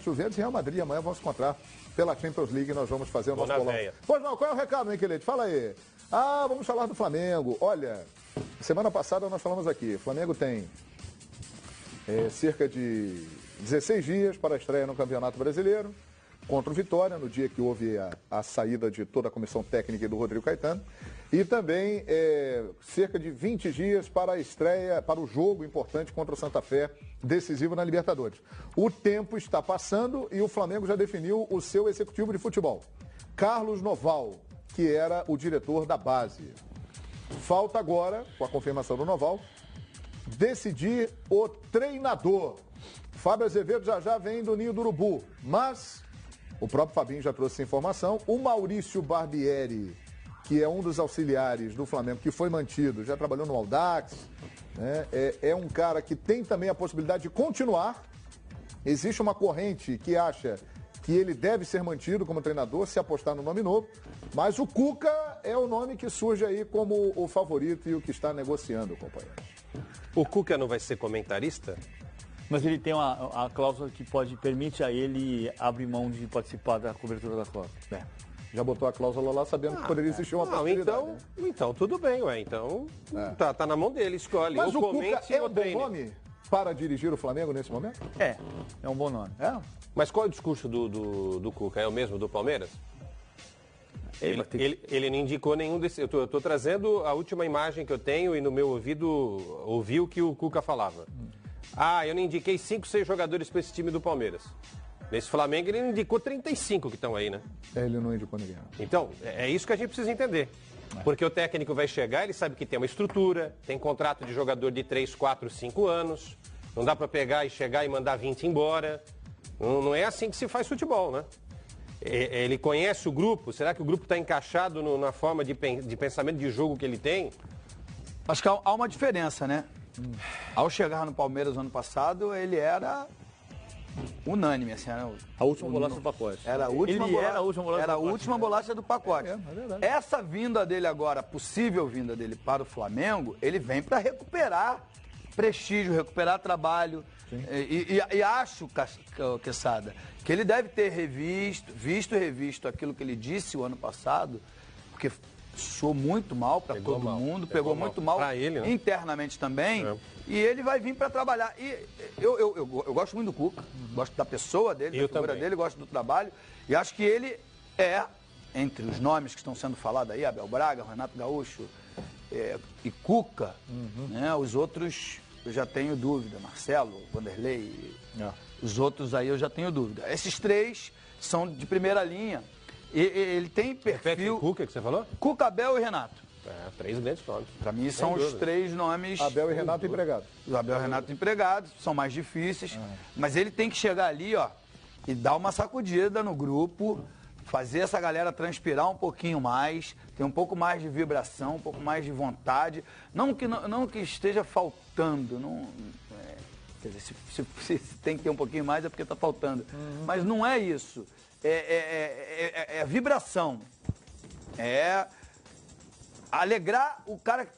Juventus e Real Madrid. Amanhã vamos se encontrar pela Champions League e nós vamos fazer o nosso bolão. Pois não, qual é o recado, hein, Quelete? Fala aí. Vamos falar do Flamengo. Olha, semana passada nós falamos aqui. O Flamengo tem cerca de 16 dias para a estreia no Campeonato Brasileiro contra o Vitória, no dia que houve a saída de toda a comissão técnica e do Rodrigo Caetano. E também cerca de 20 dias para a estreia, para o jogo importante contra o Santa Fé, decisivo na Libertadores. O tempo está passando e o Flamengo já definiu o seu executivo de futebol. Carlos Noval, que era o diretor da base. Falta agora, com a confirmação do Noval, decidir o treinador. Fábio Azevedo já vem do Ninho do Urubu, mas o próprio Fabinho já trouxe essa informação. O Maurício Barbieri, que é um dos auxiliares do Flamengo, que foi mantido, já trabalhou no Audax, né? É um cara que tem também a possibilidade de continuar. Existe uma corrente que acha que ele deve ser mantido como treinador, se apostar no nome novo, mas o Cuca é o nome que surge aí como o favorito e o que está negociando, companheiro. O Cuca não vai ser comentarista? Mas ele tem a cláusula que permite a ele abrir mão de participar da cobertura da Copa. Já botou a cláusula lá sabendo que poderia existir uma possibilidade. Então tudo bem, ué. Então tá na mão dele, escolhe. Mas o Cuca é um bom nome para dirigir o Flamengo nesse momento? É um bom nome. Mas qual é o discurso do Cuca? É o mesmo do Palmeiras? Ele não indicou nenhum desse. Eu tô trazendo a última imagem que eu tenho e no meu ouvido ouvi o que o Cuca falava. Eu não indiquei 5, 6 jogadores para esse time do Palmeiras. Nesse Flamengo ele indicou 35 que estão aí, né? Ele não indicou ninguém. Então, é isso que a gente precisa entender. Porque o técnico vai chegar, ele sabe que tem uma estrutura, tem contrato de jogador de 3, 4, 5 anos. Não dá para pegar e chegar e mandar 20 embora. Não é assim que se faz futebol, né? Ele conhece o grupo. Será que o grupo está encaixado na forma de pensamento de jogo que ele tem? Acho que há uma diferença, né? Ao chegar no Palmeiras no ano passado, ele era unânime, assim, era a última bolacha do pacote. Era a última bolacha do pacote. É verdade. Essa vinda dele agora, possível vinda dele para o Flamengo, ele vem para recuperar prestígio, recuperar trabalho. E acho, Quesada, que ele deve ter visto e revisto aquilo que ele disse o ano passado, porque soou muito mal para todo mundo, pegou muito mal ele, né? Internamente também, e ele vai vir para trabalhar. E eu gosto muito do Cuca, gosto da pessoa dele, da figura dele, gosto do trabalho, e acho que ele entre os nomes que estão sendo falados aí, Abel Braga, Renato Gaúcho e Cuca, né, os outros eu já tenho dúvida, Marcelo, Vanderlei, os outros aí eu já tenho dúvida. Esses 3 são de primeira linha. Ele tem perfil... Cuca que você falou? Cuca, Abel e Renato. 3 grandes nomes. Para mim são os 3 nomes... Abel e Renato empregados. O Abel e Renato empregados, são mais difíceis. Mas ele tem que chegar ali, e dar uma sacudida no grupo, fazer essa galera transpirar um pouquinho mais, ter um pouco mais de vibração, um pouco mais de vontade. Não que esteja faltando, quer dizer, se tem que ter um pouquinho mais é porque está faltando. Mas não é isso. É vibração. É alegrar o cara que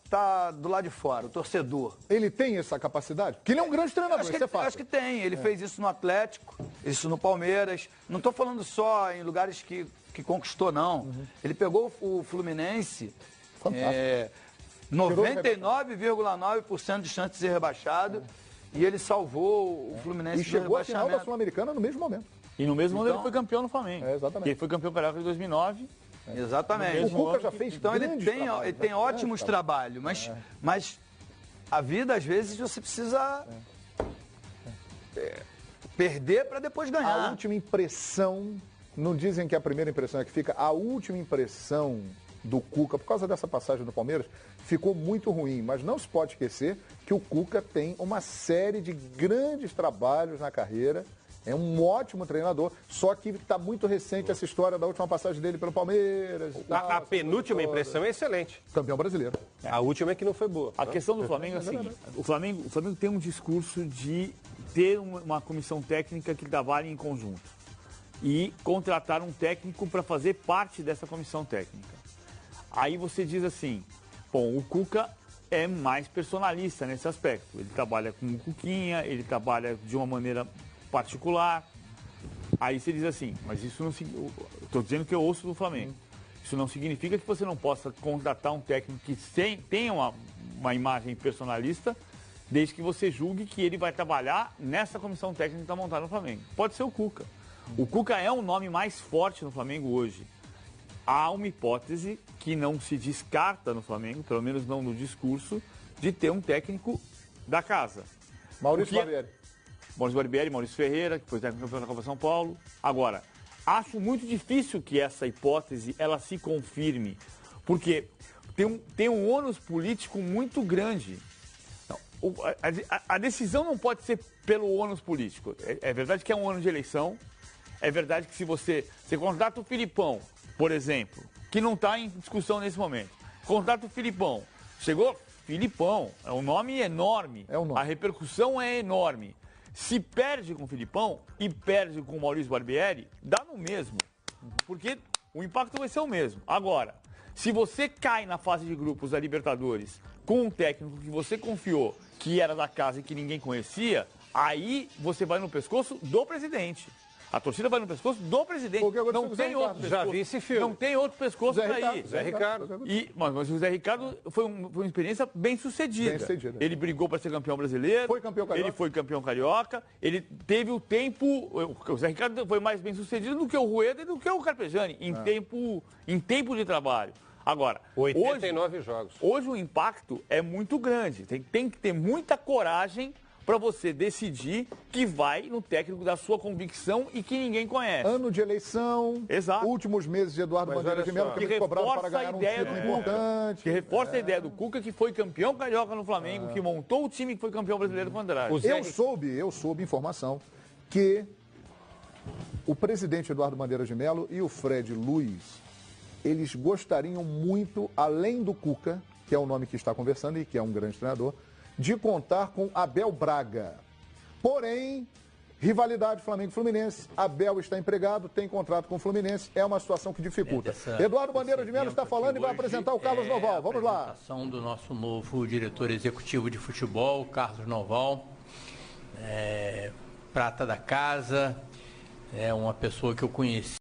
tá do lado de fora, o torcedor. Ele tem essa capacidade? Porque ele é um grande treinador, isso é fácil. Acho que tem. Ele fez isso no Atlético, isso no Palmeiras. Não estou falando só em lugares que conquistou, não. Ele pegou o Fluminense, 99,9% de chance de ser rebaixado, e ele salvou o Fluminense e chegou à final da Sul-Americana no mesmo momento. E no mesmo ano ele foi campeão no Flamengo. Exatamente. Ele foi campeão carioca em 2009. Exatamente. O Cuca já fez então ele tem ótimos trabalhos, mas a vida às vezes você precisa perder para depois ganhar. A última impressão, não dizem que a primeira impressão é que fica, a última impressão do Cuca, por causa dessa passagem do Palmeiras, ficou muito ruim, mas não se pode esquecer que o Cuca tem uma série de grandes trabalhos na carreira. É um ótimo treinador, só que está muito recente essa história da última passagem dele pelo Palmeiras. A penúltima impressão é excelente. Campeão brasileiro. A última é que não foi boa. A questão do Flamengo é a seguinte: o Flamengo tem um discurso de ter uma comissão técnica que trabalhe em conjunto e contratar um técnico para fazer parte dessa comissão técnica. Aí você diz assim, bom, o Cuca é mais personalista nesse aspecto. Ele trabalha com o Cuquinha, ele trabalha de uma maneira particular, Aí você diz assim, mas isso não significa... Estou dizendo que eu ouço do Flamengo. Isso não significa que você não possa contratar um técnico que tenha uma imagem personalista, desde que você julgue que ele vai trabalhar nessa comissão técnica que está montada no Flamengo. Pode ser o Cuca. O Cuca é um nome mais forte no Flamengo hoje. Há uma hipótese que não se descarta no Flamengo, pelo menos não no discurso, de ter um técnico da casa. Maurício Barbieri, Maurício Ferreira, que foi técnico campeão da Copa São Paulo. Agora, acho muito difícil que essa hipótese ela se confirme, porque tem um ônus político muito grande. A decisão não pode ser pelo ônus político. É verdade que é um ano de eleição. É verdade que se você contrata o Filipão, por exemplo, que não está em discussão nesse momento. Contrata o Filipão. Chegou Filipão. É um nome enorme. A repercussão é enorme. Se perde com o Filipão e perde com o Maurício Barbieri, dá no mesmo. Porque o impacto vai ser o mesmo. Agora, se você cai na fase de grupos da Libertadores com um técnico que você confiou que era da casa e que ninguém conhecia, aí você vai no pescoço do presidente. A torcida vai no pescoço do presidente. Não tem outro pescoço. Já vi esse filme. Não tem outro pescoço para ir. Zé Ricardo. Mas o Zé Ricardo foi uma experiência bem sucedida. Ele brigou para ser campeão brasileiro. Foi campeão carioca. Ele foi campeão carioca. Ele teve o tempo... O Zé Ricardo foi mais bem sucedido do que o Rueda e do que o Carpegiani em tempo de trabalho. Agora, 89 jogos. Hoje o impacto é muito grande. Tem que ter muita coragem para você decidir que vai no técnico da sua convicção e que ninguém conhece. Ano de eleição, exato. Últimos meses de Eduardo Bandeira de Melo, que cobrado para ganhar um título importante. Que reforça a ideia do Cuca, que foi campeão carioca no Flamengo, que montou o time que foi campeão brasileiro com o Andrade. Eu soube informação que o presidente Eduardo Bandeira de Melo e o Fred Luiz, eles gostariam muito, além do Cuca, que é o nome que está conversando e que é um grande treinador, de contar com Abel Braga. Porém, rivalidade Flamengo-Fluminense, Abel está empregado, tem contrato com o Fluminense, é uma situação que dificulta. Eduardo Bandeira de Melo está falando e vai apresentar o Carlos Noval. Vamos lá. A apresentação do nosso novo diretor executivo de futebol, Carlos Noval, prata da casa, é uma pessoa que eu conheci